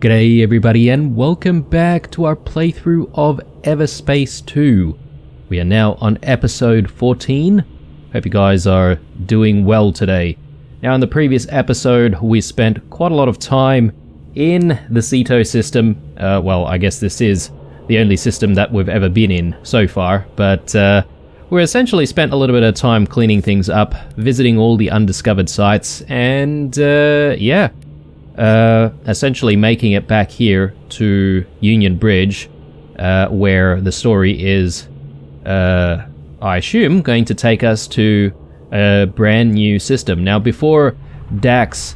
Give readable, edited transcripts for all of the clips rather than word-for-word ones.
G'day everybody and welcome back to our playthrough of Everspace 2. We are now on episode 14. Hope you guys are doing well today. Now in the previous episode we spent quite a lot of time in the Ceto system. Well, I guess this is the only system that we've ever been in so far, but we essentially spent a little bit of time cleaning things up, visiting all the undiscovered sites, and essentially making it back here to Union Bridge, where the story is, I assume, going to take us to a brand new system. Now, before Dax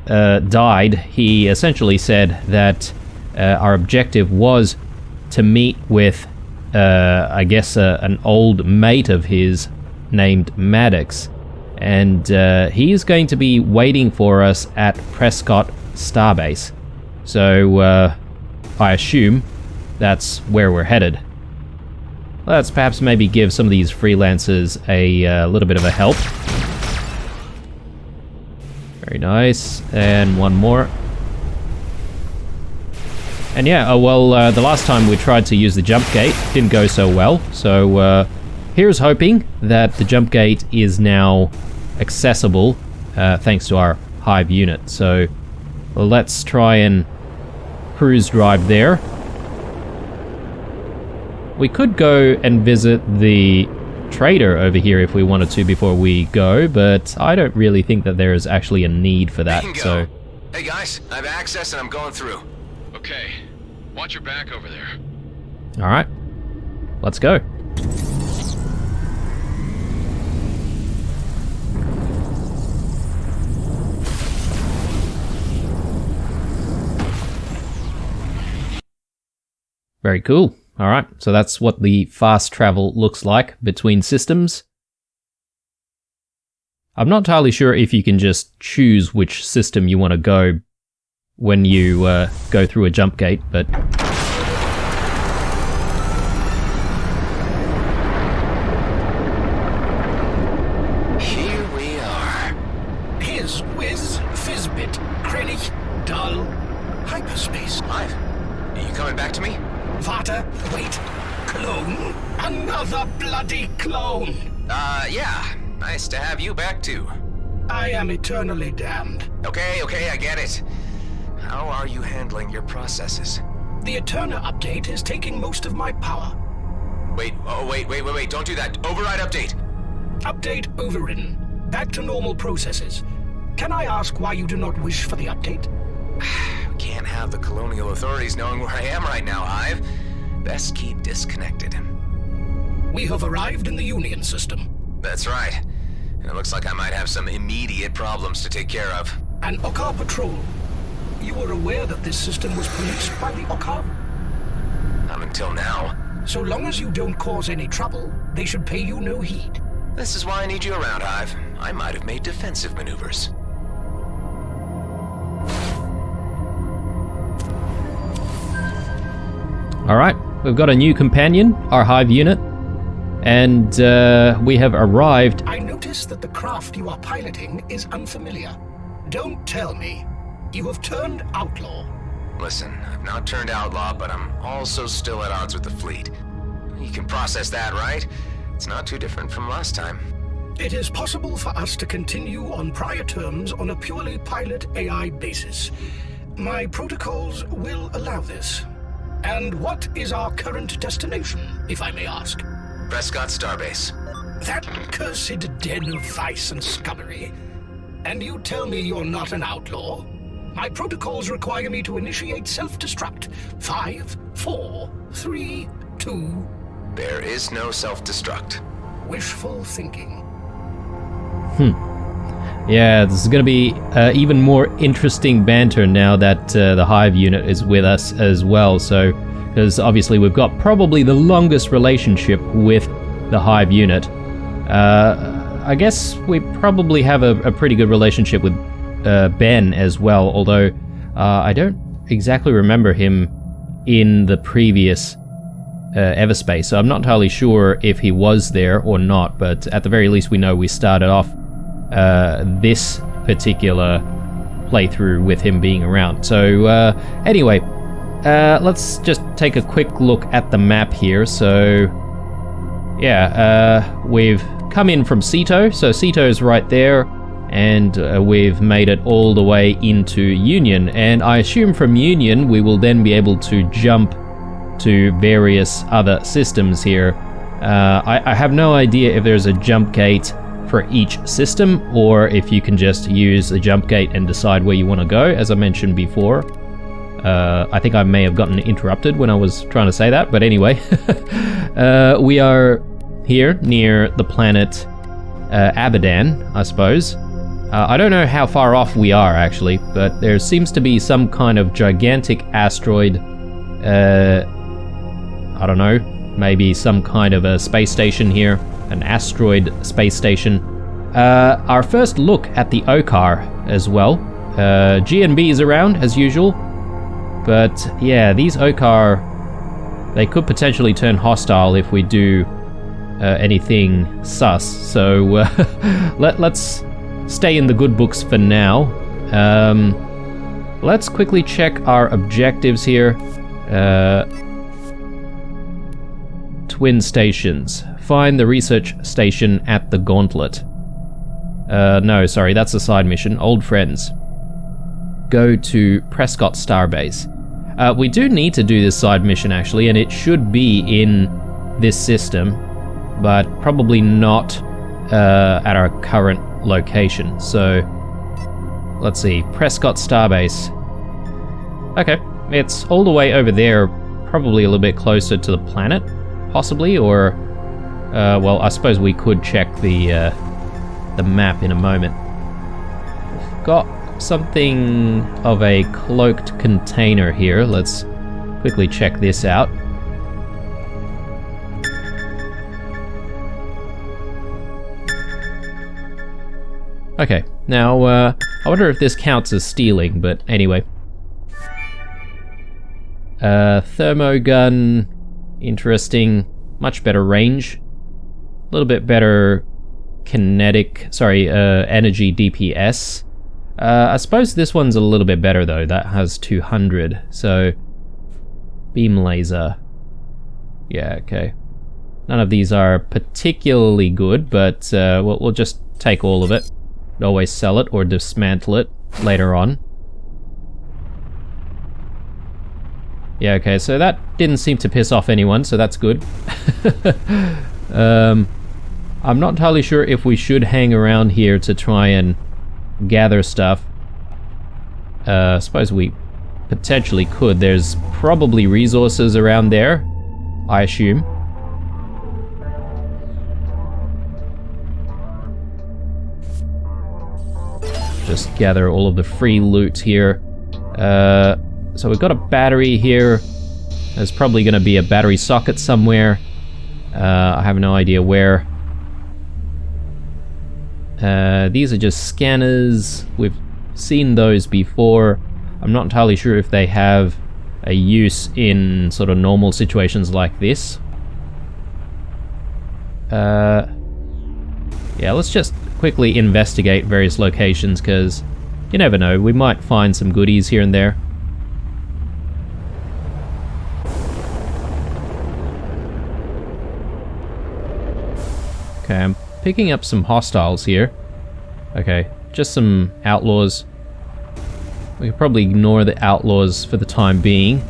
died, he essentially said that our objective was to meet with, I guess, an old mate of his named Maddox. And he's going to be waiting for us at Prescott Starbase. So I assume that's where we're headed. Let's perhaps maybe give some of these freelancers a little bit of a help. Very nice. And one more. And yeah, the last time we tried to use the jump gate didn't go so well. So here's hoping that the jump gate is now accessible thanks to our Hive unit. So let's try and cruise drive there. We could go and visit the trader over here if we wanted to before we go, but I don't really think that there is actually a need for that. So hey guys, I have access and I'm going through. Okay, watch your back over there. all right, let's go. Very cool. Alright, so that's what the fast travel looks like between systems. I'm not entirely sure if you can just choose which system you want to go when you go through a jump gate, but... Here we are. Piz, whiz, fizzbit, Krennic, dull, hyperspace. Live? Are you coming back to me? Vata, wait, clone? Another bloody clone! Yeah. Nice to have you back too. I am eternally damned. Okay, I get it. How are you handling your processes? The Eterna update is taking most of my power. Wait, don't do that. Override update. Update overridden. Back to normal processes. Can I ask why you do not wish for the update? Can't have the colonial authorities knowing where I am right now, Hive. Best keep disconnected. We have arrived in the Union system. That's right. And it looks like I might have some immediate problems to take care of. An Okkar patrol. You were aware that this system was policed by the Okkar? Not until now. So long as you don't cause any trouble, they should pay you no heed. This is why I need you around, Hive. I might have made defensive maneuvers. Alright, we've got a new companion, our Hive unit, and we have arrived. I notice that the craft you are piloting is unfamiliar. Don't tell me. You have turned outlaw. Listen, I've not turned outlaw, but I'm also still at odds with the fleet. You can process that, right? It's not too different from last time. It is possible for us to continue on prior terms on a purely pilot AI basis. My protocols will allow this. And what is our current destination, if I may ask? Prescott Starbase. That cursed den of vice and scummery. And you tell me you're not an outlaw? My protocols require me to initiate self-destruct. 5, 4, 3, 2... There is no self-destruct. Wishful thinking. Yeah, this is going to be even more interesting banter now that the Hive unit is with us as well. So, because obviously we've got probably the longest relationship with the Hive unit. I guess we probably have a pretty good relationship with Ben as well, although I don't exactly remember him in the previous Everspace, so I'm not entirely sure if he was there or not, but at the very least we know we started off this particular playthrough with him being around. So anyway, let's just take a quick look at the map here. So yeah, we've come in from Ceto, so Ceto's right there, and we've made it all the way into Union, and I assume from Union we will then be able to jump to various other systems here. I have no idea if there's a jump gate for each system, or if you can just use the jump gate and decide where you want to go, as I mentioned before. I think I may have gotten interrupted when I was trying to say that, but anyway. We are here near the planet Abadan, I suppose. I don't know how far off we are, actually, but there seems to be some kind of gigantic asteroid. I don't know, maybe some kind of a space station here, an asteroid space station. Our first look at the Okar as well. GNB is around, as usual. But yeah, these Okar, they could potentially turn hostile if we do anything sus. So let's stay in the good books for now. Let's quickly check our objectives here. Twin stations. Find the research station at the Gauntlet. No, sorry, that's a side mission. Old friends. Go to Prescott Starbase. We do need to do this side mission, actually, and it should be in this system, but probably not at our current location. So, let's see. Prescott Starbase. Okay, it's all the way over there, probably a little bit closer to the planet, possibly, or... well, I suppose we could check the map in a moment. We've got something of a cloaked container here. Let's quickly check this out. Okay, now I wonder if this counts as stealing, but anyway. Thermogun, interesting, much better range. A little bit better energy DPS. I suppose this one's a little bit better though. That has 200, so beam laser. Yeah, okay. None of these are particularly good, but we'll just take all of it. Always sell it or dismantle it later on. Yeah, okay, so that didn't seem to piss off anyone, so that's good. I'm not entirely sure if we should hang around here to try and gather stuff. I suppose we potentially could. There's probably resources around there, I assume. Just gather all of the free loot here. So we've got a battery here. There's probably going to be a battery socket somewhere. I have no idea where. These are just scanners. We've seen those before. I'm not entirely sure if they have a use in sort of normal situations like this. Yeah, let's just quickly investigate various locations, because you never know, we might find some goodies here and there. Okay, I'm picking up some hostiles here. Okay, just some outlaws. We could probably ignore the outlaws for the time being,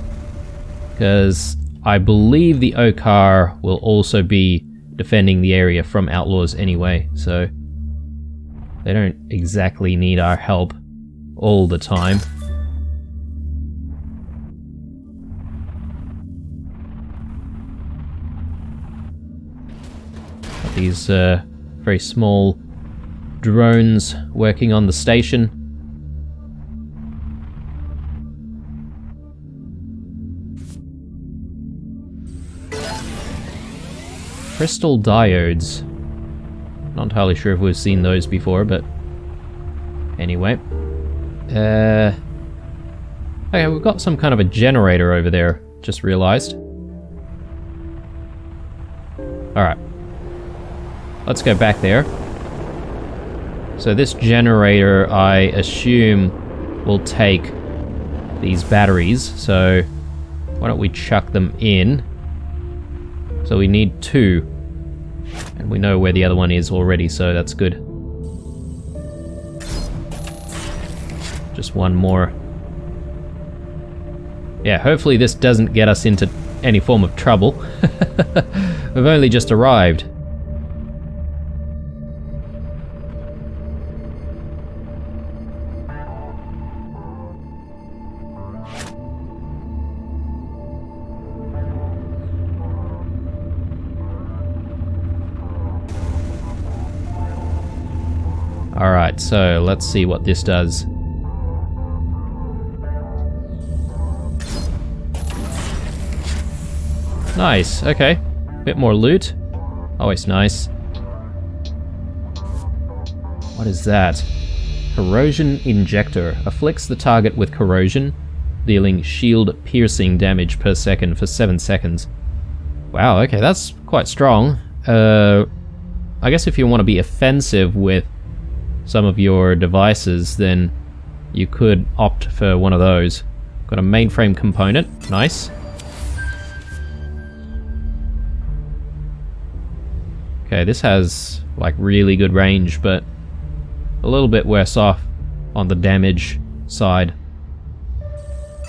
because I believe the Okar will also be defending the area from outlaws anyway, so they don't exactly need our help all the time. Got these very small drones working on the station. Crystal diodes. Not entirely sure if we've seen those before, but anyway. Okay, we've got some kind of a generator over there, just realized. Alright. Let's go back there. So this generator, I assume, will take these batteries, so why don't we chuck them in? So we need 2, and we know where the other one is already, so that's good. Just one more. Yeah, hopefully this doesn't get us into any form of trouble. We've only just arrived. Alright, so let's see what this does. Nice, okay. Bit more loot. Always nice. What is that? Corrosion Injector. Afflicts the target with corrosion, dealing shield piercing damage per second for 7 seconds. Wow, okay, that's quite strong. I guess if you want to be offensive with some of your devices, then you could opt for one of those. Got a mainframe component, nice. Okay, this has like really good range, but a little bit worse off on the damage side.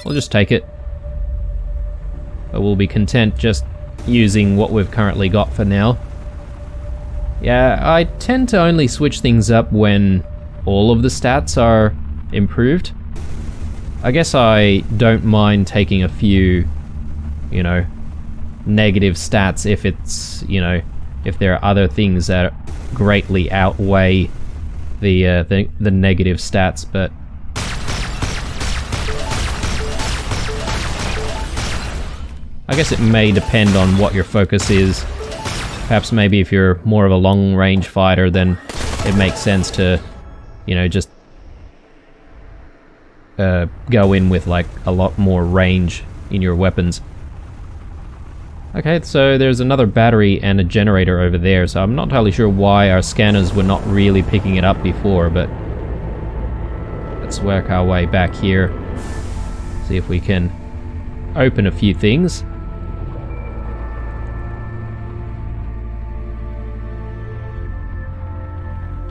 We'll just take it. But we'll be content just using what we've currently got for now. Yeah, I tend to only switch things up when all of the stats are improved. I guess I don't mind taking a few, you know, negative stats if it's, you know, if there are other things that greatly outweigh the negative stats, but I guess it may depend on what your focus is. Perhaps maybe if you're more of a long-range fighter, then it makes sense to, you know, just go in with like a lot more range in your weapons. Okay, so there's another battery and a generator over there, so I'm not entirely sure why our scanners were not really picking it up before, but let's work our way back here. See if we can open a few things.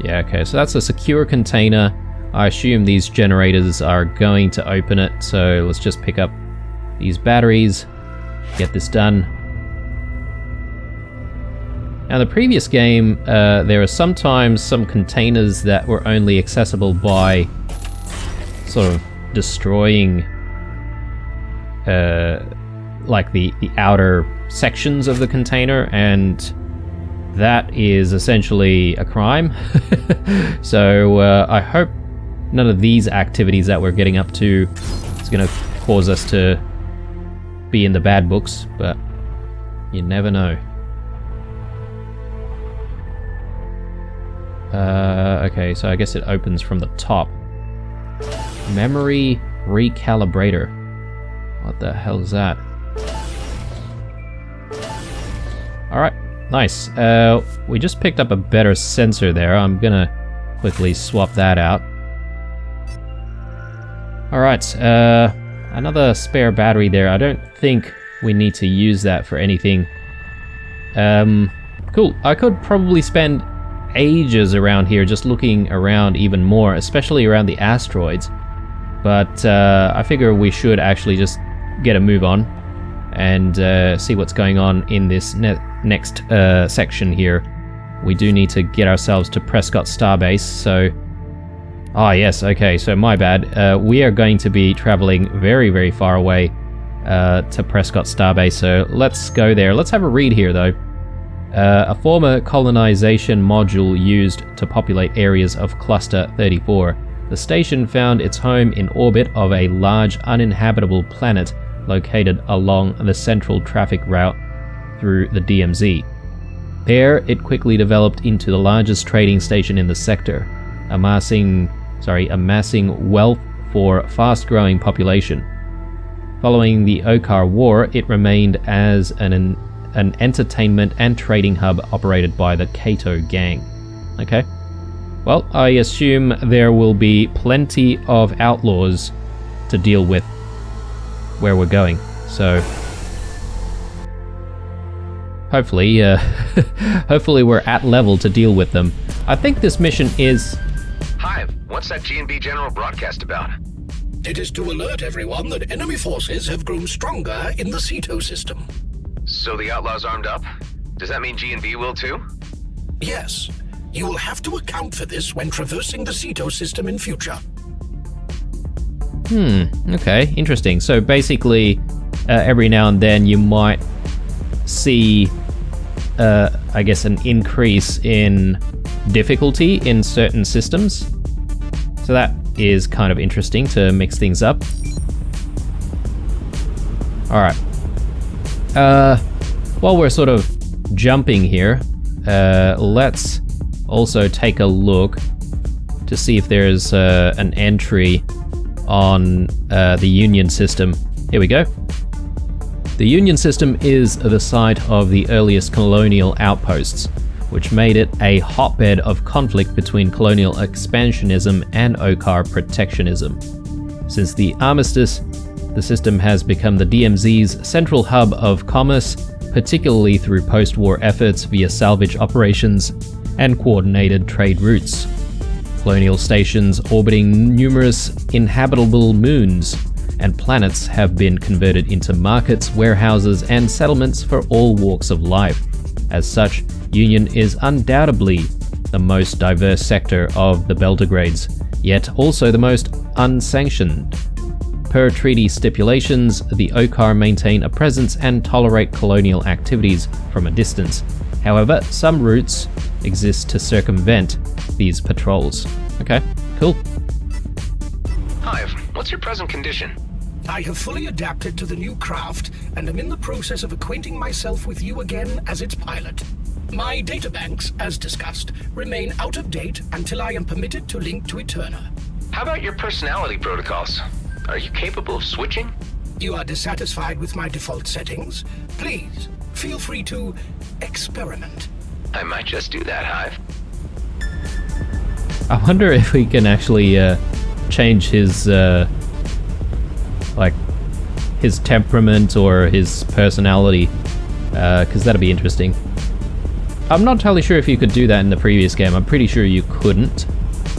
Yeah, okay, so that's a secure container. I assume these generators are going to open it, so let's just pick up these batteries, get this done. Now, the previous game, there are sometimes some containers that were only accessible by sort of destroying like the outer sections of the container, and that is essentially a crime. So I hope none of these activities that we're getting up to is going to cause us to be in the bad books, but you never know. Okay, so I guess it opens from the top. Memory recalibrator. What the hell is that? Alright, nice. We just picked up a better sensor there. I'm gonna quickly swap that out. Alright, another spare battery there. I don't think we need to use that for anything. Cool. I could probably spend ages around here just looking around even more, especially around the asteroids. But I figure we should actually just get a move on and see what's going on in this next section here. We do need to get ourselves to Prescott Starbase, so... Ah, yes, okay, so my bad. We are going to be traveling very, very far away to Prescott Starbase, so let's go there. Let's have a read here, though. A former colonization module used to populate areas of Cluster-34. The station found its home in orbit of a large uninhabitable planet located along the central traffic route through the DMZ. There, it quickly developed into the largest trading station in the sector, amassing wealth for fast-growing population. Following the Okar War, it remained as an entertainment and trading hub operated by the Kato gang. Okay. Well, I assume there will be plenty of outlaws to deal with where we're going. So hopefully, hopefully we're at level to deal with them. I think this mission is... Hive, what's that G&B General broadcast about? It is to alert everyone that enemy forces have grown stronger in the Ceto system. So the outlaws armed up? Does that mean G&B will too? Yes. You will have to account for this when traversing the Ceto system in future. Okay, interesting. So basically, every now and then you might see, I guess, an increase in difficulty in certain systems. So that is kind of interesting to mix things up. Alright. While we're sort of jumping here, let's also take a look to see if there's an entry on the Union system. Here we go. The Union system is the site of the earliest colonial outposts, which made it a hotbed of conflict between colonial expansionism and Okar protectionism. Since the armistice, the system has become the DMZ's central hub of commerce, particularly through post-war efforts via salvage operations and coordinated trade routes. Colonial stations orbiting numerous inhabitable moons and planets have been converted into markets, warehouses, and settlements for all walks of life. As such, Union is undoubtedly the most diverse sector of the Belgrades, yet also the most unsanctioned. Per treaty stipulations, the Okar maintain a presence and tolerate colonial activities from a distance. However, some routes exist to circumvent these patrols. Okay, cool. Hive, what's your present condition? I have fully adapted to the new craft and am in the process of acquainting myself with you again as its pilot. My databanks, as discussed, remain out of date until I am permitted to link to Eterna. How about your personality protocols? Are you capable of switching? You are dissatisfied with my default settings? Please, feel free to experiment. I might just do that, Hive. I wonder if we can actually change his his temperament or his personality, because that'd be interesting. I'm not entirely sure if you could do that in the previous game. I'm pretty sure you couldn't.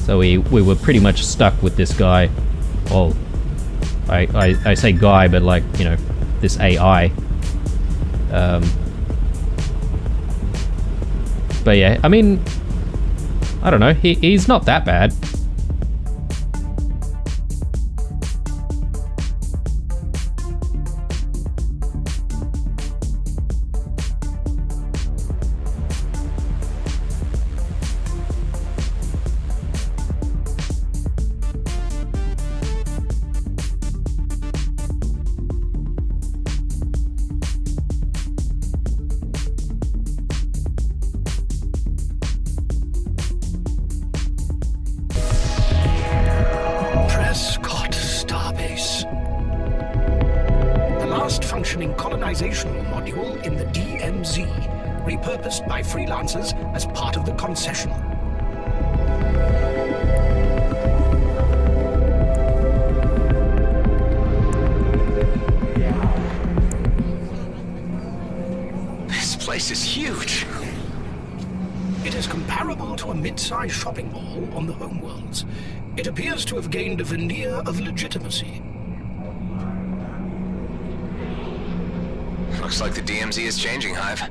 So we were pretty much stuck with this guy. Well, I say guy, but like, you know, this AI. But yeah, I mean, I don't know. He's not that bad. Functioning colonizational module in the DMZ, repurposed by freelancers as part of the concession. This place is huge. It is comparable to a mid-sized shopping mall on the homeworlds. It appears to have gained a veneer of legitimacy. Looks like the DMZ is changing, Hive.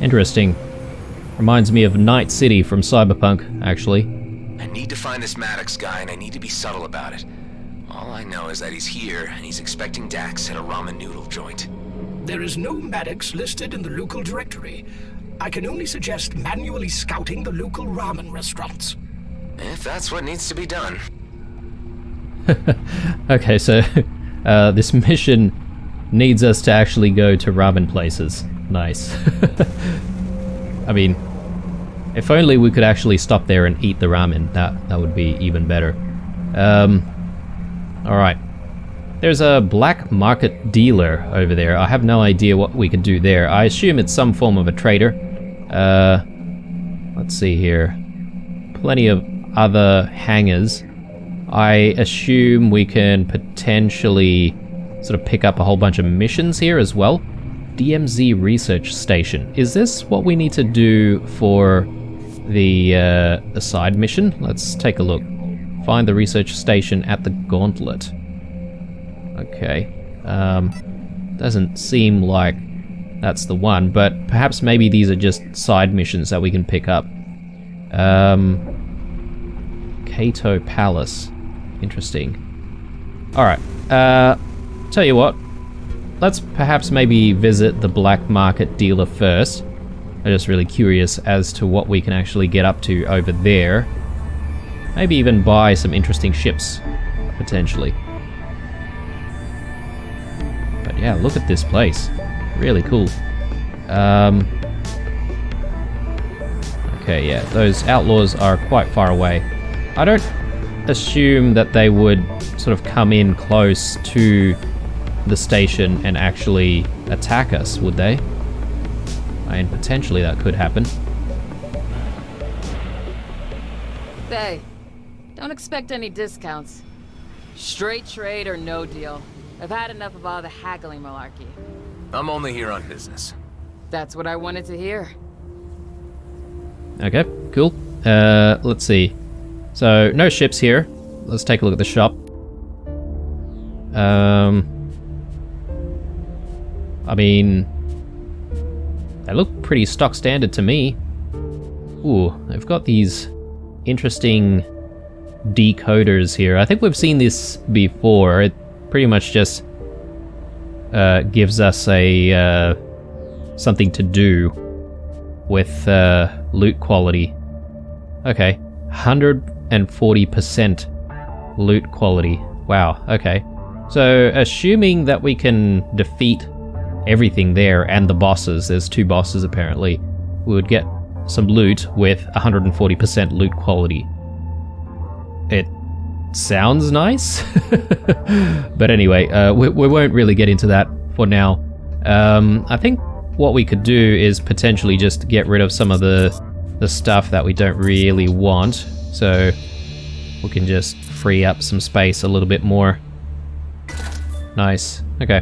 Interesting. Reminds me of Night City from Cyberpunk, actually. I need to find this Maddox guy, and I need to be subtle about it. All I know is that he's here, and he's expecting Dax at a ramen noodle joint. There is no Maddox listed in the local directory. I can only suggest manually scouting the local ramen restaurants. If that's what needs to be done. Okay, so this mission needs us to actually go to ramen places. Nice. I mean, if only we could actually stop there and eat the ramen. That would be even better. Alright. There's a black market dealer over there. I have no idea what we could do there. I assume it's some form of a trader. Let's see here. Plenty of other hangars. I assume we can potentially sort of pick up a whole bunch of missions here as well. DMZ Research Station. Is this what we need to do for the side mission? Let's take a look. Find the research station at the Gauntlet. Okay. Doesn't seem like that's the one, but perhaps maybe these are just side missions that we can pick up. Cato Palace. Interesting. Alright. Tell you what. Let's perhaps maybe visit the black market dealer first. I'm just really curious as to what we can actually get up to over there. Maybe even buy some interesting ships, potentially. But yeah, look at this place. Really cool. Okay, yeah, those outlaws are quite far away. I don't assume that they would sort of come in close to the station and actually attack us, would they? I mean, potentially that could happen. Hey, don't expect any discounts. Straight trade or no deal. I've had enough of all the haggling malarkey. I'm only here on business. That's what I wanted to hear. Okay, cool. Let's see. So, no ships here. Let's take a look at the shop. I mean, they look pretty stock standard to me. Ooh, they've got these interesting decoders here. I think we've seen this before. It pretty much just gives us a something to do with loot quality. Okay, 140% loot quality. Wow, okay. So, assuming that we can defeat everything there and the bosses, there's 2 bosses apparently, we would get some loot with 140% loot quality. It sounds nice. But anyway, we won't really get into that for now. I think what we could do is potentially just get rid of some of the stuff that we don't really want, so we can just free up some space a little bit more. Nice. Okay.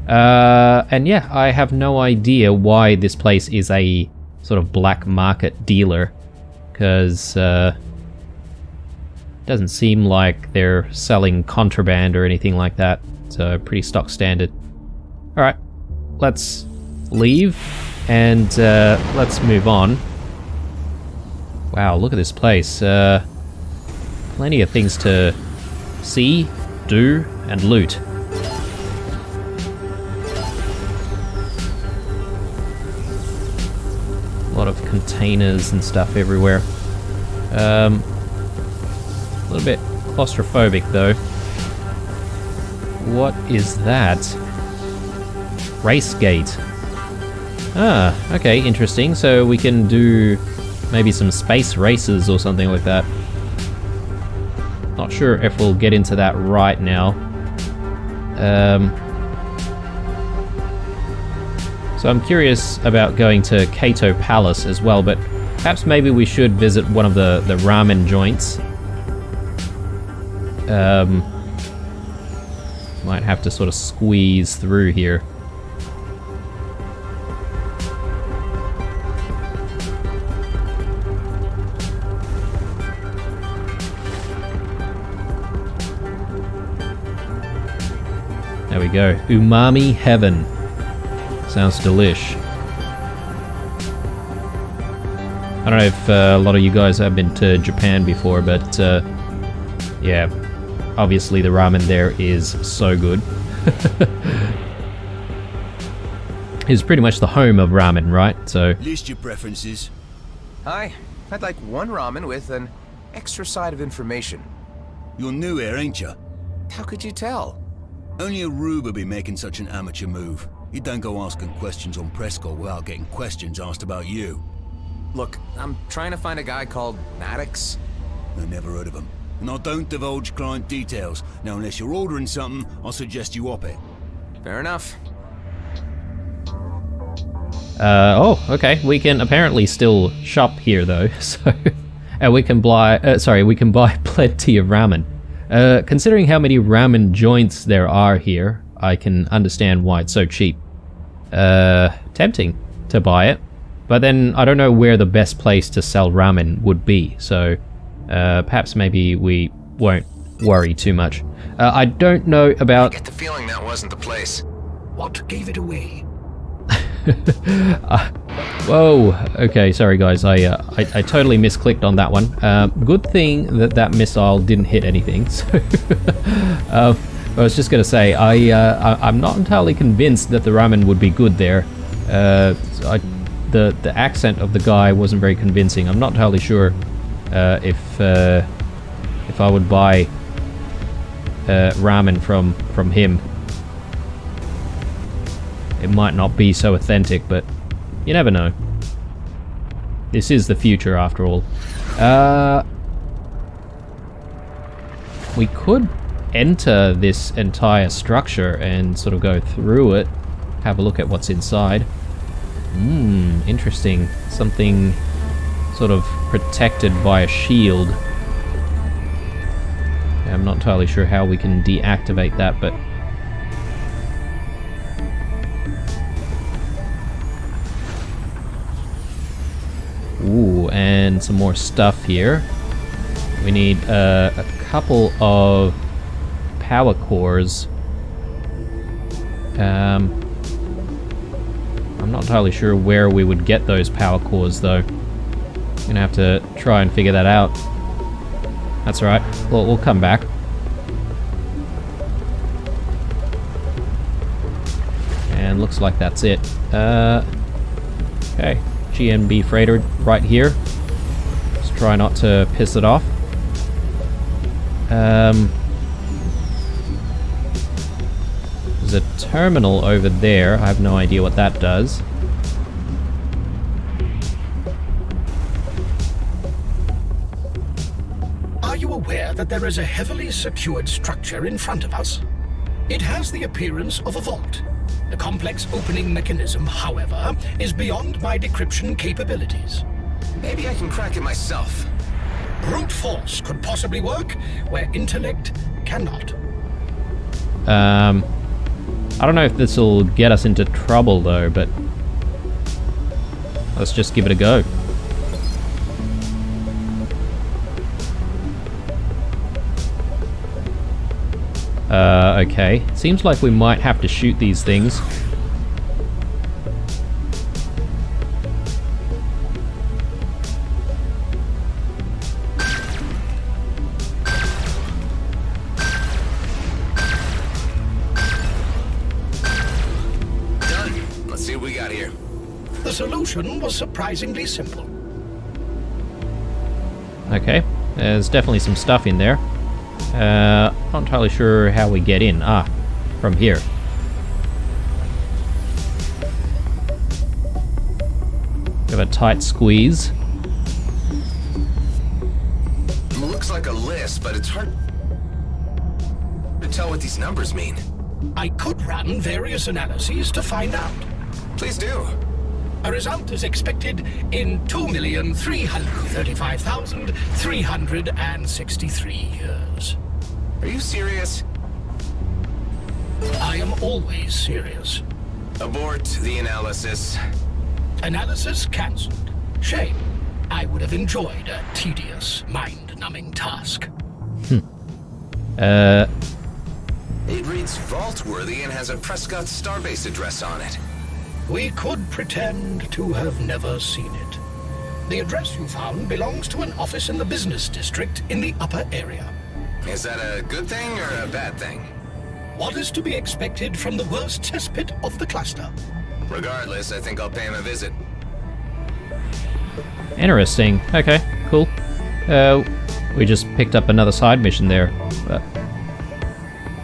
And yeah, I have no idea why this place is a sort of black market dealer, because doesn't seem like they're selling contraband or anything like that, so pretty stock standard. Alright, let's leave and let's move on. Wow, look at this place. Plenty of things to see, do, and loot. A lot of containers and stuff everywhere. A little bit claustrophobic though. What is that? Race gate. Ah, okay, interesting. So we can do maybe some space races or something like that. Not sure if we'll get into that right now. So I'm curious about going to Cato Palace as well, but perhaps maybe we should visit one of the ramen joints. Might have to sort of squeeze through here. There we go. Umami heaven. Sounds delish. I don't know if a lot of you guys have been to Japan before, but yeah, obviously the ramen there is so good. It's pretty much the home of ramen, right? So List your preferences. Hi, I'd like one ramen with an extra side of information. You're new here, ain't ya? How could you tell? Only a rube would be making such an amateur move. You don't go asking questions on Prescott without getting questions asked about you. Look, I'm trying to find a guy called Maddox. I never heard of him. and I don't divulge client details. Now, unless you're ordering something, I suggest you op it. Fair enough. Oh, okay. We can apparently still shop here though, so we can buy. We can buy plenty of ramen. Considering how many ramen joints there are here, I can understand why it's so cheap. Tempting to buy it, but then I don't know where the best place to sell ramen would be. So perhaps maybe we won't worry too much. I don't know about. I get the feeling that wasn't the place. What gave it away? Whoa. Okay, sorry guys. I totally misclicked on that one. Good thing that that missile didn't hit anything. So I was just gonna say I'm not entirely convinced that the ramen would be good there. The accent of the guy wasn't very convincing. I'm not entirely sure if I would buy ramen from him. It might not be so authentic, but you never know. This is the future, after all. We could enter this entire structure and sort of go through it, have a look at what's inside. Interesting. Something sort of protected by a shield. I'm not entirely sure how we can deactivate that, but ooh, and some more stuff here. We need a couple of power cores. I'm not entirely sure where we would get those power cores though. Gonna have to try and figure that out. That's alright, we'll come back. And looks like that's it. Okay. GNB freighter right here. Let's try not to piss it off. There's a terminal over there. I have no idea what that does. Are you aware that there is a heavily secured structure in front of us? It has the appearance of a vault. The complex opening mechanism, however, is beyond my decryption capabilities. Maybe I can crack it myself. Brute force could possibly work where intellect cannot. I don't know if this will get us into trouble though, but let's just give it a go. Okay. Seems like we might have to shoot these things. Done. Let's see what we got here. The solution was surprisingly simple. Okay. There's definitely some stuff in there. Not entirely sure how we get in. Ah, from here. We have a tight squeeze. Looks like a list, but it's hard to tell what these numbers mean. I could run various analyses to find out. Please do. A result is expected in 2,335,363 years. Are you serious? I am always serious. Abort the analysis. Analysis cancelled. Shame. I would have enjoyed a tedious, mind-numbing task. It reads vault-worthy and has a Prescott Starbase address on it. We could pretend to have never seen it. The address you found belongs to an office in the business district in the upper area. Is that a good thing or a bad thing? What is to be expected from the worst cesspit of the cluster? Regardless, I think I'll pay him a visit. Interesting. Okay, cool. We just picked up another side mission there. But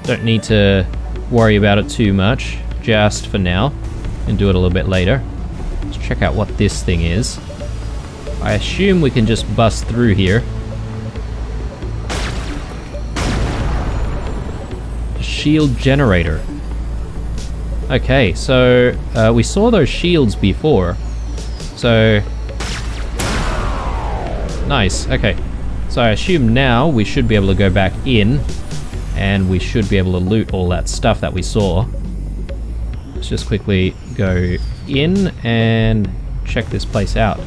don't need to worry about it too much, just for now. And do it a little bit later. Let's check out what this thing is. I assume we can just bust through here. shield generator. Okay, so we saw those shields before. So... Nice, okay. So I assume now we should be able to go back in and we should be able to loot all that stuff that we saw. Let's just quickly go in and check this place out.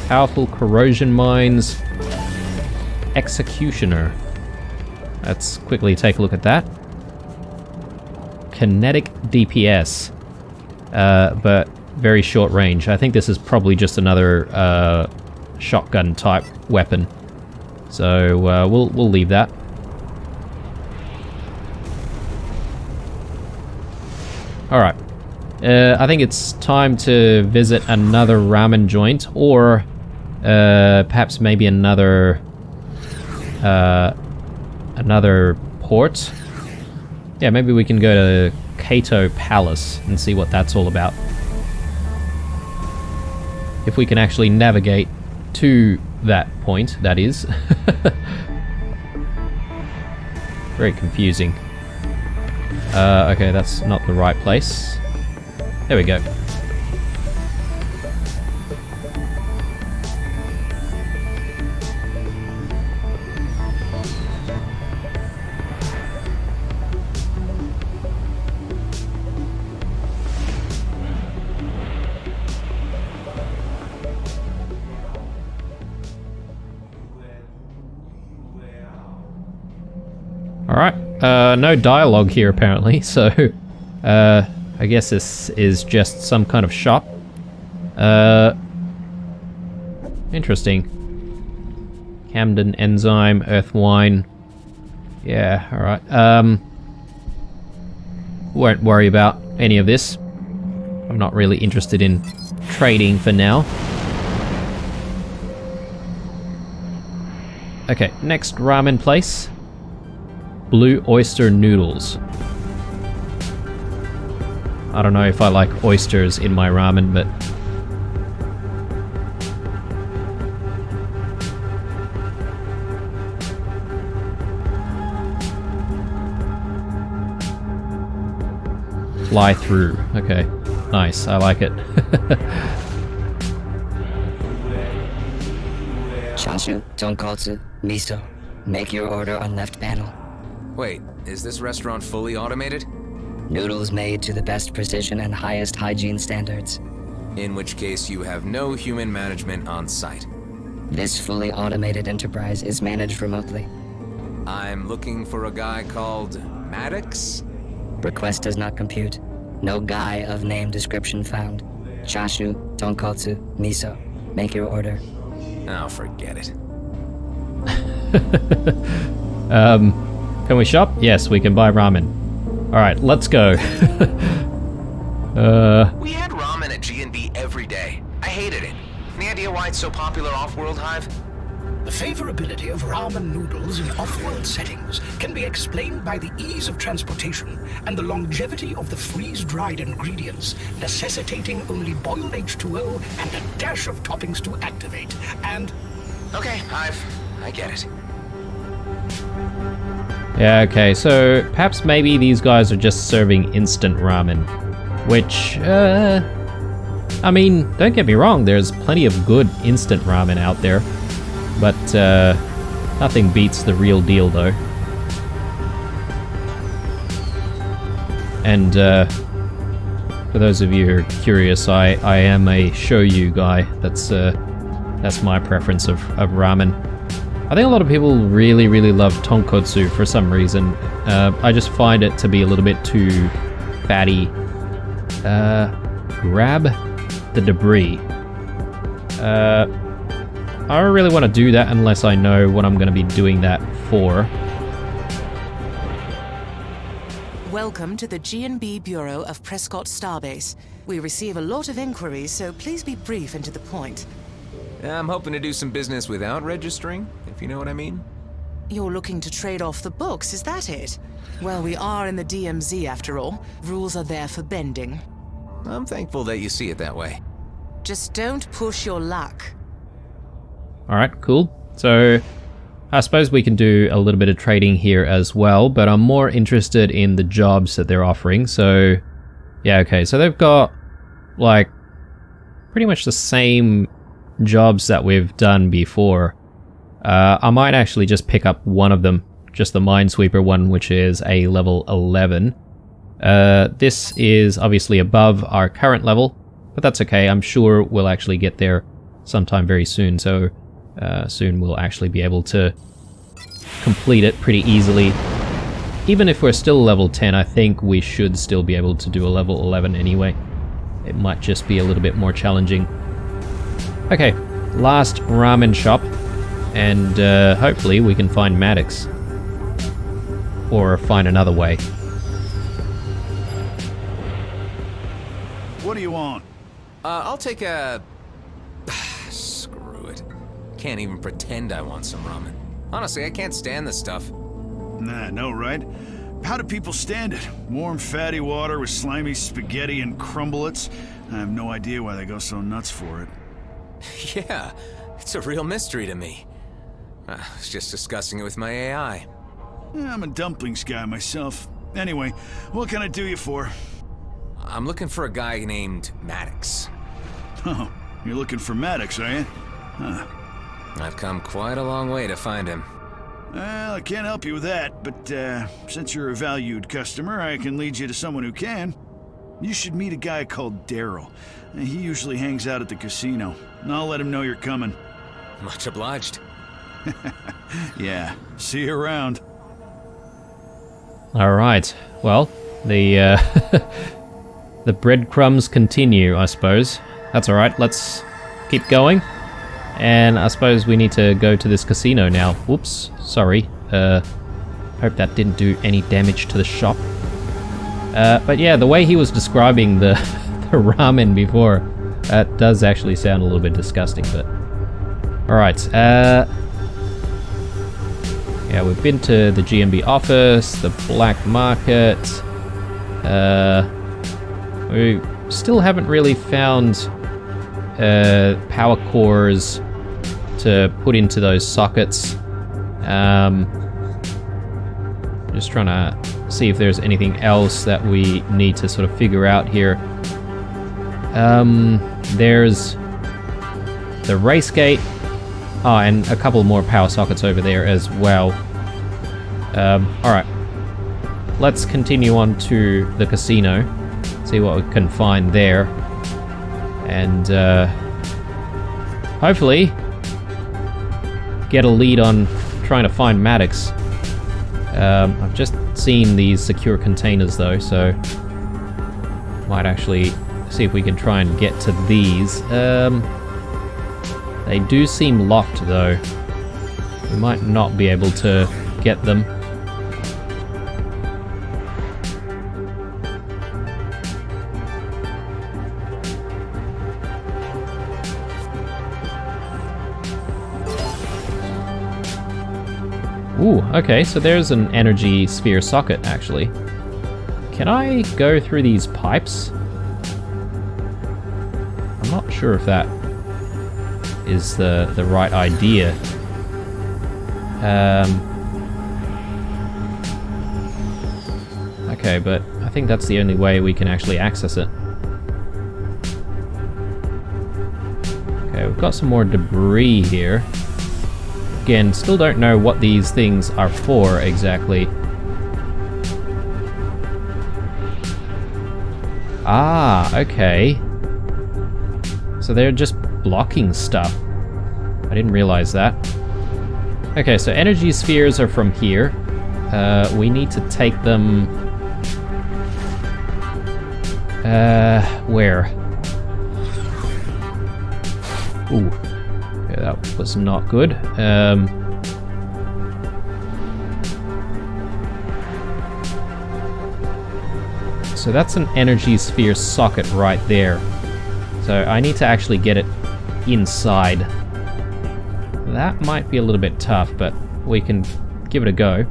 Powerful corrosion mines. Executioner. Let's quickly take a look at that. Kinetic DPS. But very short range. I think this is probably just another shotgun type weapon. So we'll leave that. Alright. I think it's time to visit another ramen joint, or perhaps maybe another port. Yeah, maybe we can go to Kato Palace and see what that's all about. If we can actually navigate to that point, that is. Very confusing. Okay, that's not the right place. There we go. Alright, no dialogue here apparently, so I guess this is just some kind of shop. Interesting. Camden enzyme, earth wine. Yeah, alright. Won't worry about any of this. I'm not really interested in trading for now. Okay, next ramen place. Blue oyster noodles. I don't know if I like oysters in my ramen, but... Fly through. Okay. Nice. I like it. Chashu, tonkotsu, miso. Make your order on left panel. Wait, is this restaurant fully automated? Noodles made to the best precision and highest hygiene standards. In which case you have no human management on site. This fully automated enterprise is managed remotely. I'm looking for a guy called Maddox? Request does not compute. No guy of name description found. Chashu, tonkotsu, miso. Make your order. Oh, forget it. Can we shop? Yes, we can buy ramen. Alright, let's go. We had ramen at G&B every day. I hated it. Any idea why it's so popular off-world, Hive? The favorability of ramen noodles in off-world settings can be explained by the ease of transportation and the longevity of the freeze-dried ingredients, necessitating only boiled H2O and a dash of toppings to activate, and... Okay, Hive. I get it. Yeah, okay, so perhaps maybe these guys are just serving instant ramen. Which, I mean, don't get me wrong, there's plenty of good instant ramen out there. But, nothing beats the real deal, though. And, for those of you who are curious, I am a shoyu guy. That's my preference of ramen. I think a lot of people really, really love tonkotsu for some reason. I just find it to be a little bit too fatty. Grab the debris. I don't really want to do that unless I know what I'm going to be doing that for. Welcome to the G&B Bureau of Prescott Starbase. We receive a lot of inquiries, so please be brief and to the point. I'm hoping to do some business without registering, if you know what I mean. You're looking to trade off the books, is that it? Well, we are in the DMZ after all. Rules are there for bending. I'm thankful that you see it that way. Just don't push your luck. Alright, cool. So, I suppose we can do a little bit of trading here as well, but I'm more interested in the jobs that they're offering. So, yeah, okay. So they've got, like, pretty much the same jobs that we've done before. I might actually just pick up one of them, just the Minesweeper one, which is a level 11. This is obviously above our current level, but that's okay. I'm sure we'll actually get there sometime very soon, so soon we'll actually be able to complete it pretty easily. Even if we're still level 10, I think we should still be able to do a level 11 anyway. It might just be a little bit more challenging. Okay, last ramen shop, and hopefully we can find Maddox. Or find another way. What do you want? I'll take a... Screw it. Can't even pretend I want some ramen. Honestly, I can't stand this stuff. Nah, no, right? How do people stand it? Warm, fatty water with slimy spaghetti and crumblets? I have no idea why they go so nuts for it. Yeah, it's a real mystery to me. I was just discussing it with my AI. I'm a dumplings guy myself. Anyway, what can I do you for? I'm looking for a guy named Maddox. Oh, you're looking for Maddox, are you? Huh. I've come quite a long way to find him. Well, I can't help you with that, but since you're a valued customer, I can lead you to someone who can. You should meet a guy called Daryl. He usually hangs out at the casino. I'll let him know you're coming. Much obliged. Yeah, see you around. Alright, well, the the breadcrumbs continue, I suppose. That's alright, let's keep going. And I suppose we need to go to this casino now. Whoops, sorry. Hope that didn't do any damage to the shop. But yeah, the way he was describing the, the ramen before, that does actually sound a little bit disgusting, but... Alright, yeah, we've been to the GMB office, the black market. We still haven't really found power cores to put into those sockets. Just trying to see if there's anything else that we need to sort of figure out here. There's the race gate. Oh, and a couple more power sockets over there as well. Alright. Let's continue on to the casino. See what we can find there. And hopefully get a lead on trying to find Maddox. I've just seen these secure containers though, so might actually see if we can try and get to these. They do seem locked though. We might not be able to get them. Ooh, okay, so there's an energy sphere socket, actually. Can I go through these pipes? I'm not sure if that is the right idea. Okay, but I think that's the only way we can actually access it. Okay, we've got some more debris here. Again, still don't know what these things are for exactly. Ah, okay. So they're just blocking stuff. I didn't realize that. Okay, so energy spheres are from here. We need to take them... where? Ooh. Okay, that was not good. So that's an energy sphere socket right there. So I need to actually get it inside. That might be a little bit tough, but we can give it a go.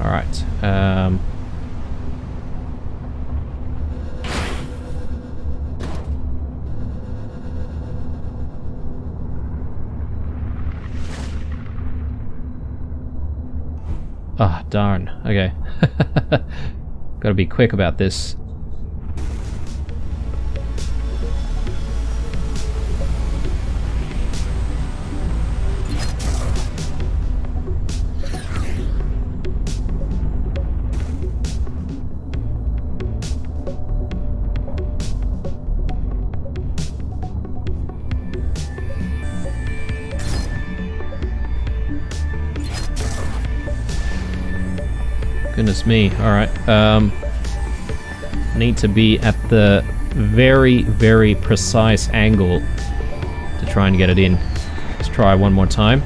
Alright. Ah, darn. Okay. Gotta be quick about this. Goodness me. Alright. Need to be at the very, very precise angle to try and get it in. Let's try one more time.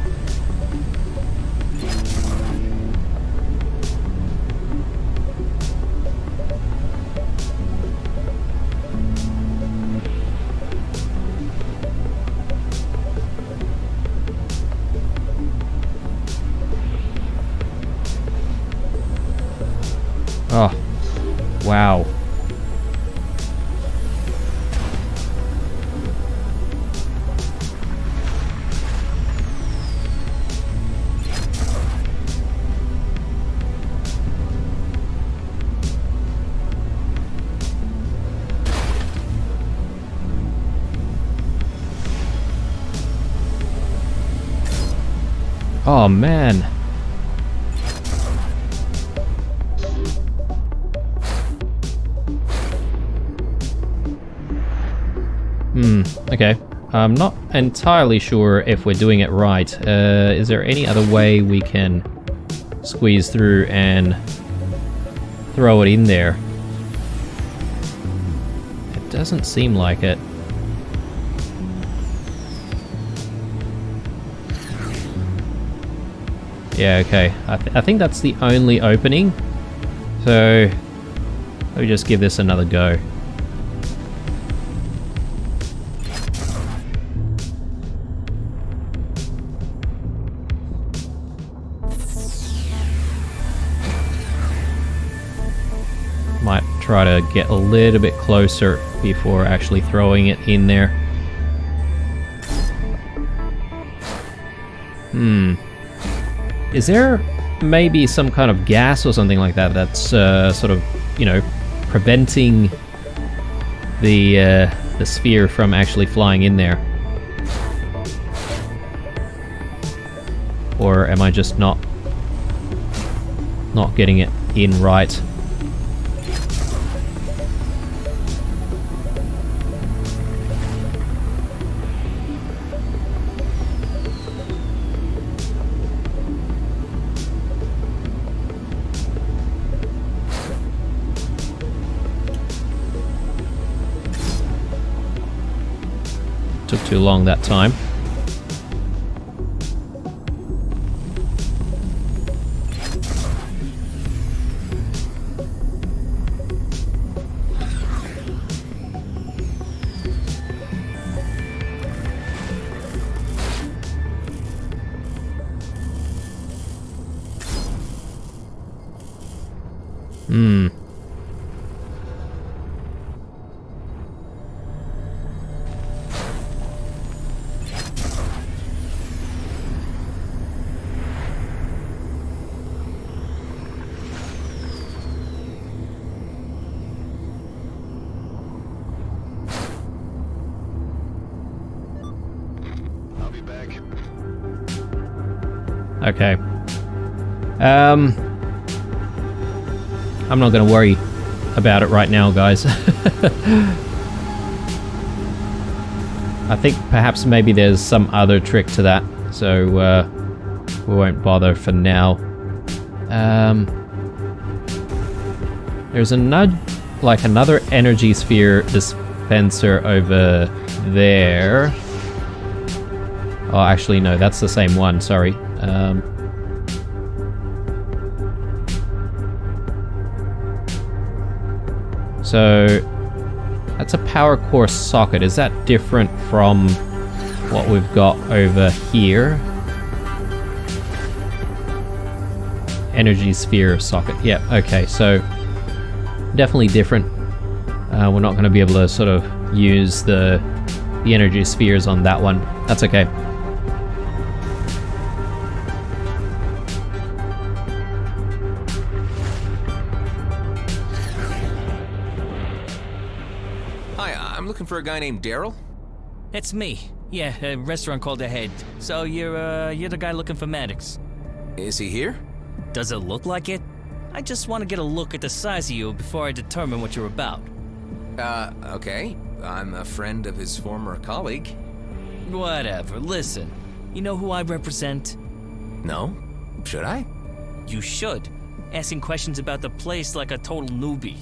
Oh, wow. Oh, man. Okay. I'm not entirely sure if we're doing it right. Is there any other way we can squeeze through and throw it in there? It doesn't seem like it. Yeah, okay. I think that's the only opening. So, let me just give this another go. Might try to get a little bit closer before actually throwing it in there. Is there maybe some kind of gas or something like that that's sort of, you know, preventing the sphere from actually flying in there? Or am I just not getting it in right? Took too long that time. Okay. I'm not going to worry about it right now, guys. I think perhaps maybe there's some other trick to that, so we won't bother for now. There's another energy sphere dispenser over there. Oh, actually, no, that's the same one, sorry. So, that's a power core socket. Is that different from what we've got over here? Energy sphere socket. Yeah, okay, so definitely different. We're not going to be able to sort of use the energy spheres on that one. That's okay. for a guy named Daryl? It's me. Yeah, a restaurant called Ahead. So you're the guy looking for Maddox. Is he here? Does it look like it? I just want to get a look at the size of you before I determine what you're about. Okay. I'm a friend of his former colleague. Whatever, listen. You know who I represent? No? Should I? You should. Asking questions about the place like a total newbie.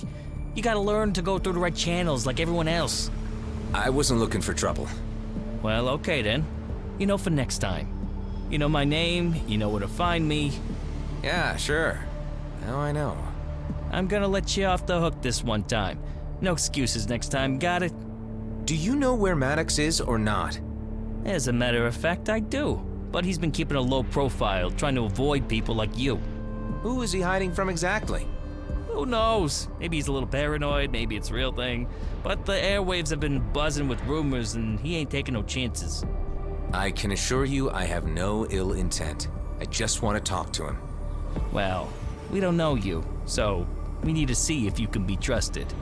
You gotta learn to go through the right channels like everyone else. I wasn't looking for trouble. Well, okay then. You know for next time. You know my name, you know where to find me. Yeah, sure. Now I know. I'm gonna let you off the hook this one time. No excuses next time, got it? Do you know where Maddox is or not? As a matter of fact, I do. But he's been keeping a low profile, trying to avoid people like you. Who is he hiding from exactly? Who knows? Maybe he's a little paranoid, maybe it's a real thing. But the airwaves have been buzzing with rumors and he ain't taking no chances. I can assure you I have no ill intent. I just want to talk to him. Well, we don't know you, so we need to see if you can be trusted.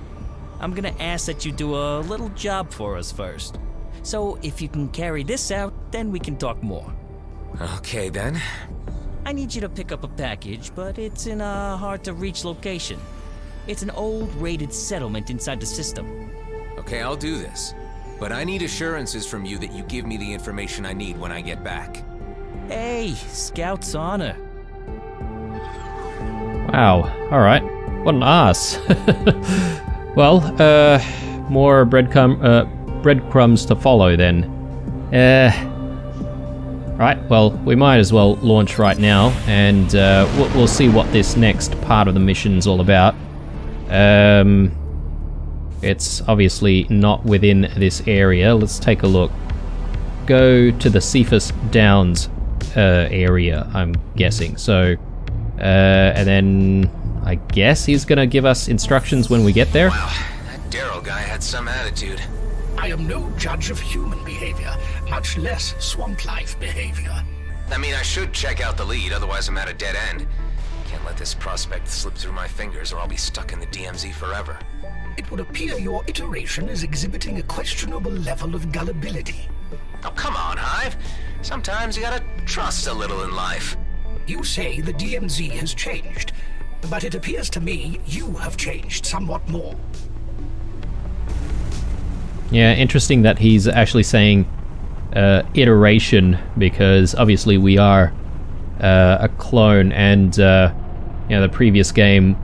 I'm gonna ask that you do a little job for us first. So if you can carry this out, then we can talk more. Okay then. I need you to pick up a package, but it's in a hard-to-reach location. It's an old raided settlement inside the system. Okay, I'll do this. But I need assurances from you that you give me the information I need when I get back. Hey, Scout's honor. Wow, alright. What an ass. Well, more breadcrumbs to follow then. Right, well, we might as well launch right now, and we'll see what this next part of the mission's all about. It's obviously not within this area. Let's take a look. Go to the Cephas Downs area, I'm guessing. So, and then I guess he's gonna give us instructions when we get there. Wow, that Daryl guy had some attitude. I am no judge of human behavior, much less swamp life behavior. I mean, I should check out the lead, otherwise I'm at a dead end. Can't let this prospect slip through my fingers or I'll be stuck in the DMZ forever. It would appear your iteration is exhibiting a questionable level of gullibility. Oh, come on, Hive. Sometimes you gotta trust a little in life. You say the DMZ has changed, but it appears to me you have changed somewhat more. Yeah, interesting that he's actually saying iteration, because obviously we are a clone, and the previous game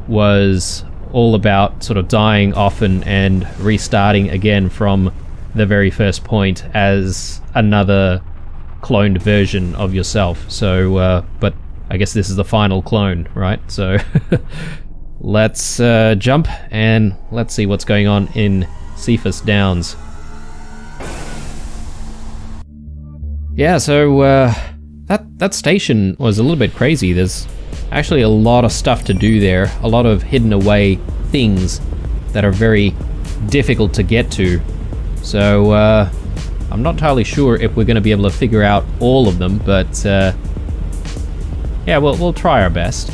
was all about sort of dying often and restarting again from the very first point as another cloned version of yourself. So, but I guess this is the final clone, right? So let's jump and let's see what's going on in Cephas Downs. Yeah, so that station was a little bit crazy. There's actually a lot of stuff to do there, a lot of hidden away things that are very difficult to get to. So I'm not entirely sure if we're going to be able to figure out all of them, but yeah, we'll try our best.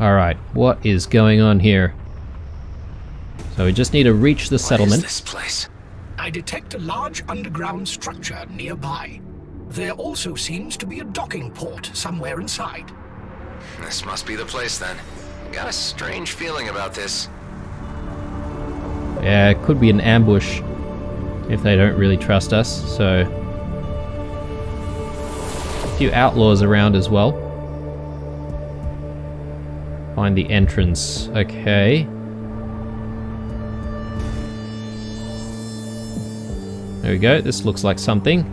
Alright, what is going on here? So we just need to reach the settlement. What is this place? I detect a large underground structure nearby. There also seems to be a docking port somewhere inside. This must be the place then. Got a strange feeling about this. Yeah, it could be an ambush if they don't really trust us, so... A few outlaws around as well. Find the entrance. Okay. There we go. This looks like something.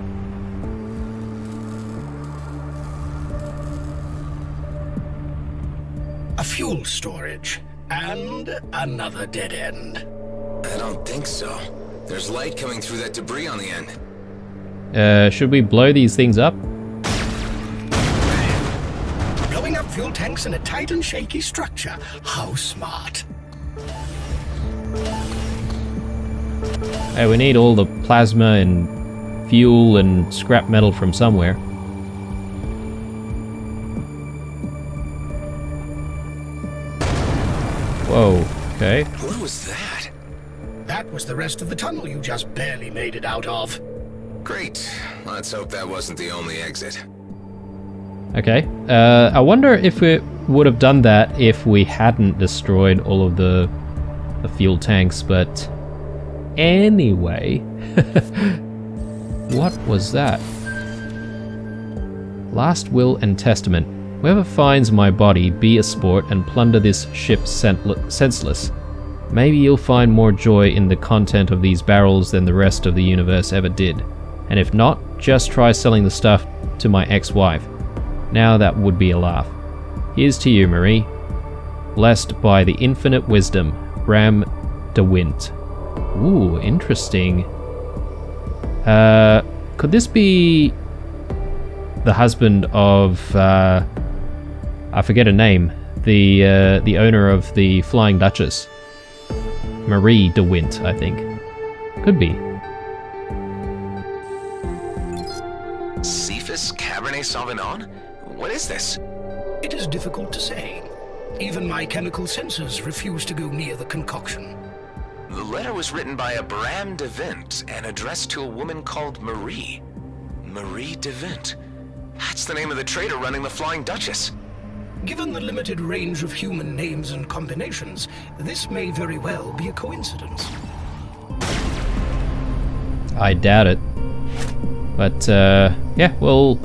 A fuel storage. And another dead end. I don't think so. There's light coming through that debris on the end. Should we blow these things up? Blowing up fuel tanks in a tight and shaky structure. How smart. Hey, we need all the plasma and fuel and scrap metal from somewhere. Whoa, okay. What was that? That was the rest of the tunnel you just barely made it out of. Great. Let's hope that wasn't the only exit. Okay. I wonder if it would have done that if we hadn't destroyed all of the fuel tanks, but anyway. What was that? Last will and testament. Whoever finds my body, be a sport and plunder this ship senseless. Maybe you'll find more joy in the content of these barrels than the rest of the universe ever did. And if not, just try selling the stuff to my ex-wife. Now that would be a laugh. Here's to you, Marie. Blessed by the infinite wisdom, Bram de Wint. Ooh, interesting. Could this be the husband of, I forget her name, the owner of the Flying Duchess? Marie de Wint, I think. Could be. Cephas Cabernet Sauvignon? What is this? It is difficult to say. Even my chemical sensors refuse to go near the concoction. The letter was written by a Bram de Wint and addressed to a woman called Marie. Marie de Wint. That's the name of the trader running the Flying Duchess. Given the limited range of human names and combinations, this may very well be a coincidence. I doubt it. But, yeah, we'll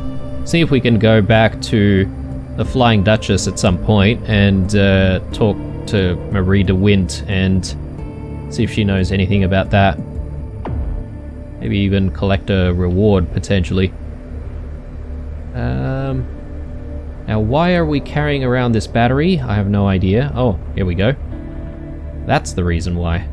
see if we can go back to the Flying Duchess at some point and talk to Marie de Wint and see if she knows anything about that. Maybe even collect a reward, potentially. Now, why are we carrying around this battery? I have no idea. Oh, here we go. That's the reason why.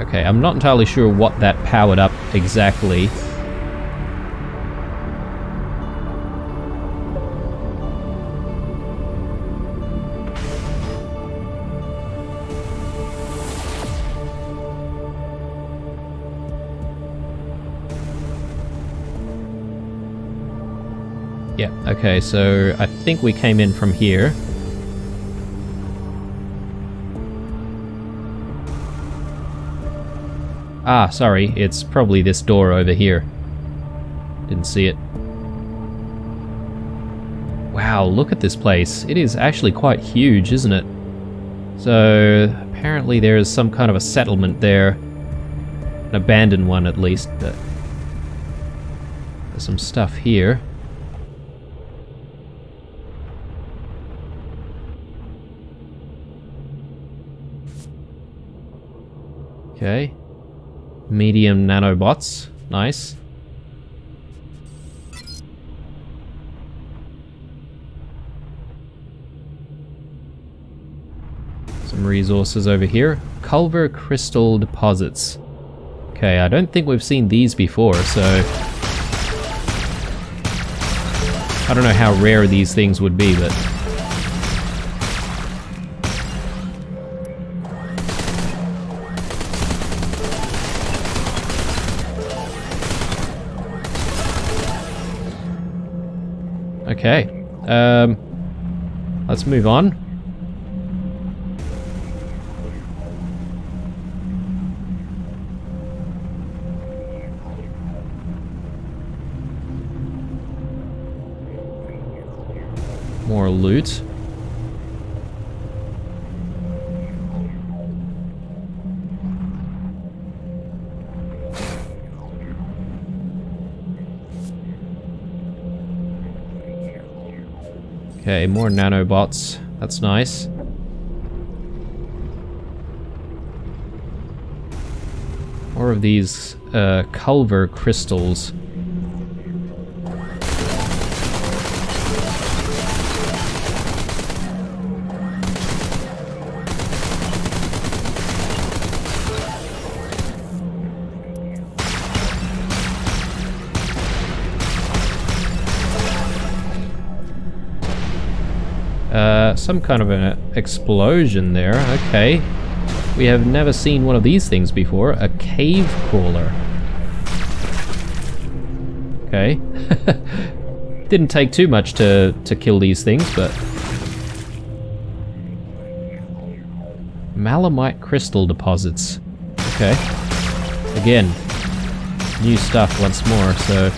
Okay, I'm not entirely sure what that powered up exactly. Yeah, okay, so I think we came in from here. Ah, sorry, it's probably this door over here. Didn't see it. Wow, look at this place. It is actually quite huge, isn't it? So, apparently there is some kind of a settlement there. An abandoned one, at least. But there's some stuff here. Okay. Medium nanobots. Nice. Some resources over here. Culver crystal deposits. Okay, I don't think we've seen these before, so I don't know how rare these things would be, but okay, let's move on. More loot. Okay, more nanobots. That's nice. More of these Culver crystals. Some kind of an explosion there. Okay. We have never seen one of these things before. A cave crawler. Okay. Didn't take too much to kill these things, but... Malamite crystal deposits. Okay. Again, new stuff once more, so...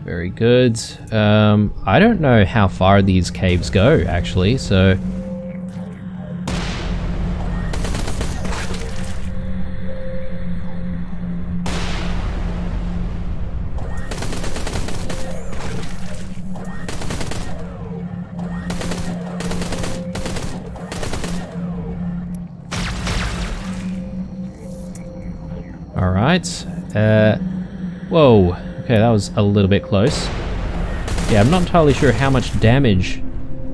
Very good. I don't know how far these caves go, actually, so... Alright. Whoa. Okay, that was a little bit close. Yeah, I'm not entirely sure how much damage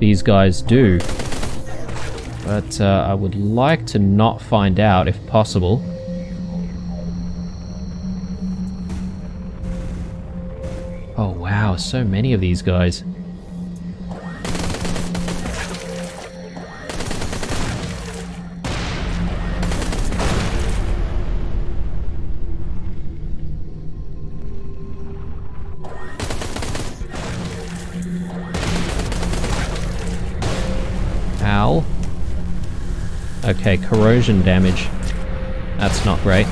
these guys do. But I would like to not find out if possible. Oh wow, so many of these guys. Ow. Okay, corrosion damage. That's not great.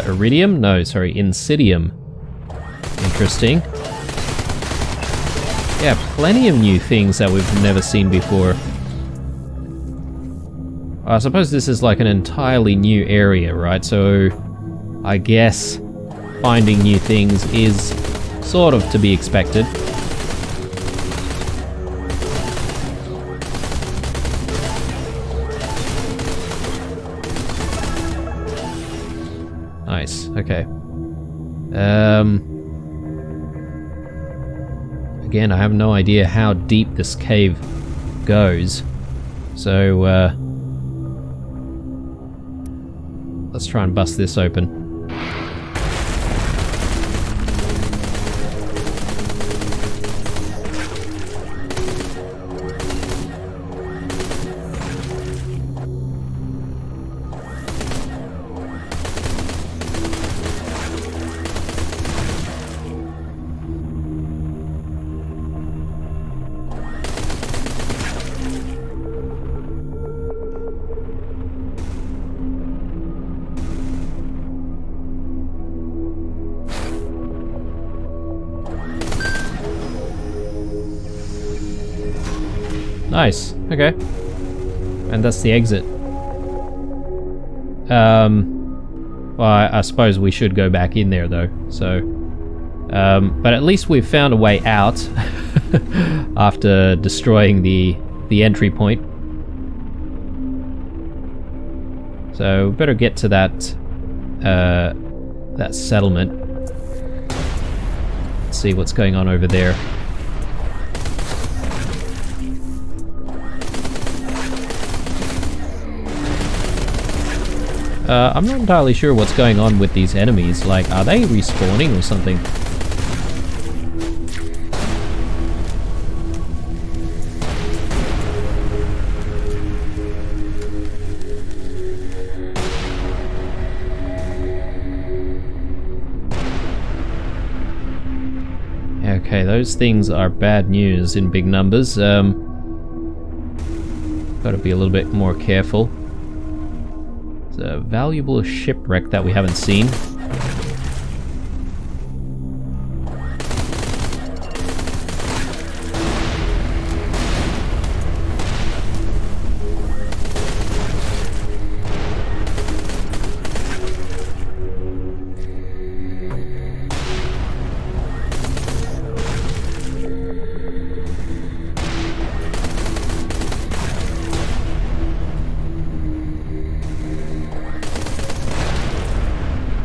Iridium? No, sorry, Insidium. Interesting. Yeah, plenty of new things that we've never seen before. I suppose this is like an entirely new area, right? So, I guess finding new things is sort of to be expected. Nice, okay. Again, I have no idea how deep this cave goes. So, let's try and bust this open. Nice, okay. And that's the exit. Well, I suppose we should go back in there though, so... but at least we've found a way out after destroying the entry point. So we better get to that that settlement. Let's see what's going on over there. I'm not entirely sure what's going on with these enemies. Like, are they respawning or something? Okay, those things are bad news in big numbers. Gotta be a little bit more careful. It's a valuable shipwreck that we haven't seen.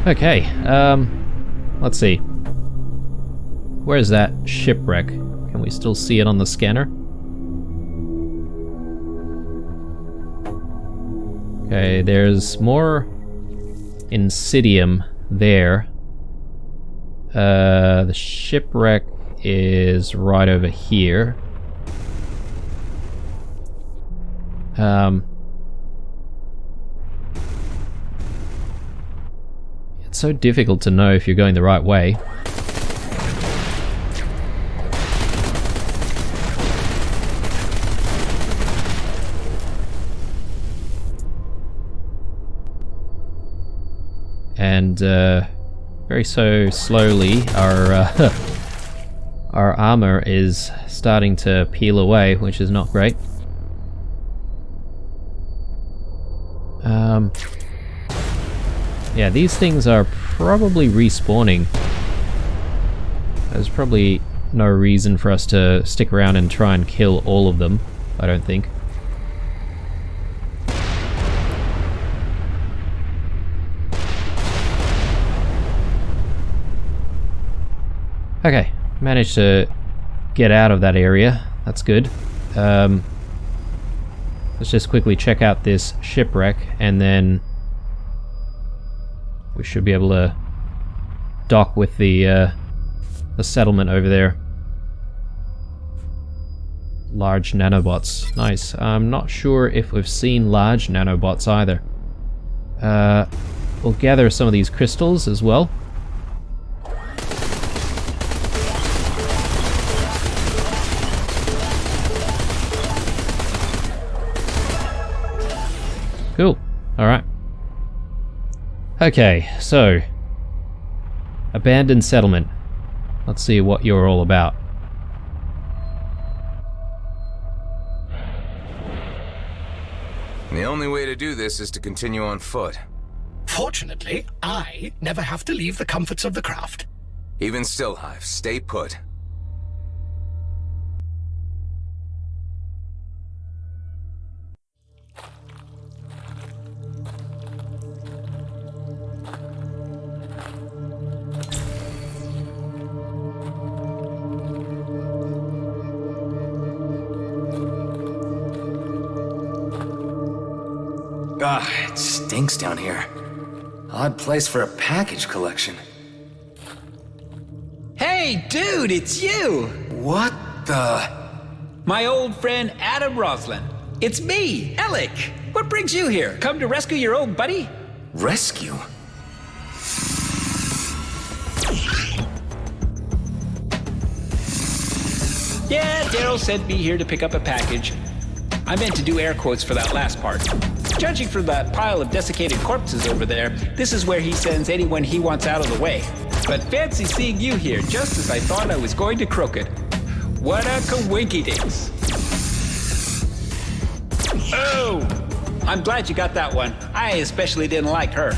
Okay, let's see. Where's that shipwreck? Can we still see it on the scanner? Okay, there's more Insidium there. The shipwreck is right over here. It's so difficult to know if you're going the right way. And very so slowly our our armor is starting to peel away, which is not great. Yeah, these things are probably respawning. There's probably no reason for us to stick around and try and kill all of them, I don't think. Okay, managed to get out of that area. That's good. Let's just quickly check out this shipwreck, and then we should be able to dock with the settlement over there. Large nanobots. Nice. I'm not sure if we've seen large nanobots either. We'll gather some of these crystals as well. Cool. Alright. Okay, so abandoned settlement. Let's see what you're all about. The only way to do this is to continue on foot. Fortunately, I never have to leave the comforts of the craft. Even still, Hive, stay put. Ah, it stinks down here. Odd place for a package collection. Hey, dude, it's you! What the? My old friend Adam Roslin. It's me, Alec. What brings you here? Come to rescue your old buddy? Rescue? Yeah, Daryl sent me here to pick up a package. I meant to do air quotes for that last part. Judging from that pile of desiccated corpses over there, this is where he sends anyone he wants out of the way. But fancy seeing you here, just as I thought I was going to Crooked. What a coinky-dinks. Oh! I'm glad you got that one. I especially didn't like her.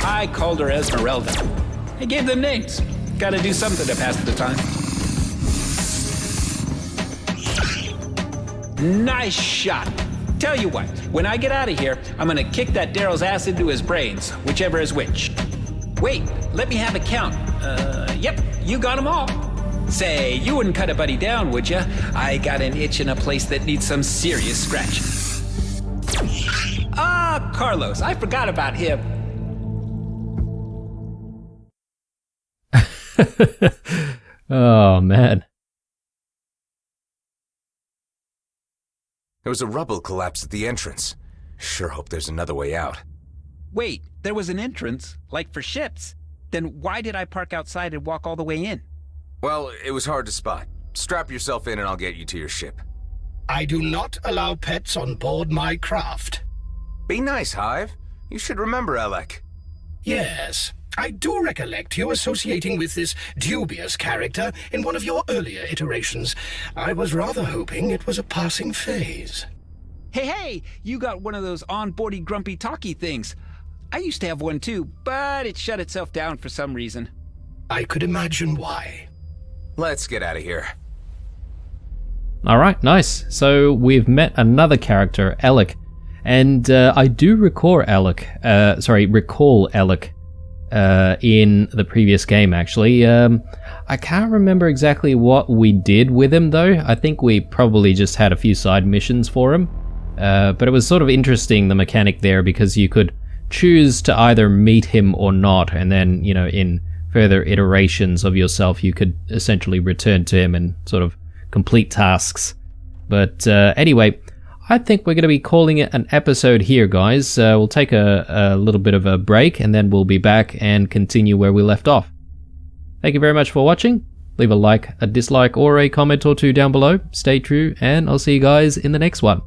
I called her Esmeralda. I gave them names. Gotta do something to pass the time. Nice shot. Tell you what, when I get out of here, I'm gonna kick that Daryl's ass into his brains, whichever is which. Wait, let me have a count. Yep, you got them all. Say, you wouldn't cut a buddy down, would ya? I got an itch in a place that needs some serious scratching. Ah, Carlos, I forgot about him. Oh, man. There was a rubble collapse at the entrance. Sure hope there's another way out. Wait, there was an entrance, like for ships. Then why did I park outside and walk all the way in? Well, it was hard to spot. Strap yourself in and I'll get you to your ship. I do not allow pets on board my craft. Be nice, Hive. You should remember Alec. Yes, I do recollect you associating with this dubious character in one of your earlier iterations. I was rather hoping it was a passing phase. Hey, you got one of those on-boardy grumpy talky things. I used to have one too, but it shut itself down for some reason. I could imagine why. Let's get out of here. Alright, nice. So we've met another character, Alec. And I do recall Alec in the previous game, actually. I can't remember exactly what we did with him, though. I think we probably just had a few side missions for him. But it was sort of interesting, the mechanic there, because you could choose to either meet him or not, and then, you know, in further iterations of yourself, you could essentially return to him and sort of complete tasks. But anyway, I think we're going to be calling it an episode here, guys. We'll take a little bit of a break, and then we'll be back and continue where we left off. Thank you very much for watching. Leave a like, a dislike, or a comment or two down below. Stay true, and I'll see you guys in the next one.